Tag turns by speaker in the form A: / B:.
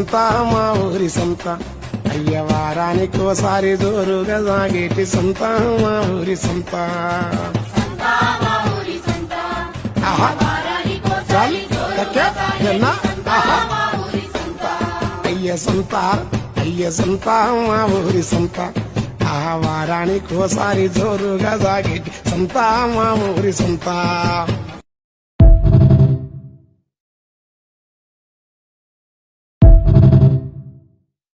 A: సంత మా ఊరి సంత అయ్య వారానికోసారి జోరుగా సాగేటి సంత మా ఊరి సంత ఆహా చాలు జన్నా ఆహా అయ్య సంత మా ఊరి సంత ఆ వారానికోసారి జోరుగా సాగేటి సంత మా ఊరి సంత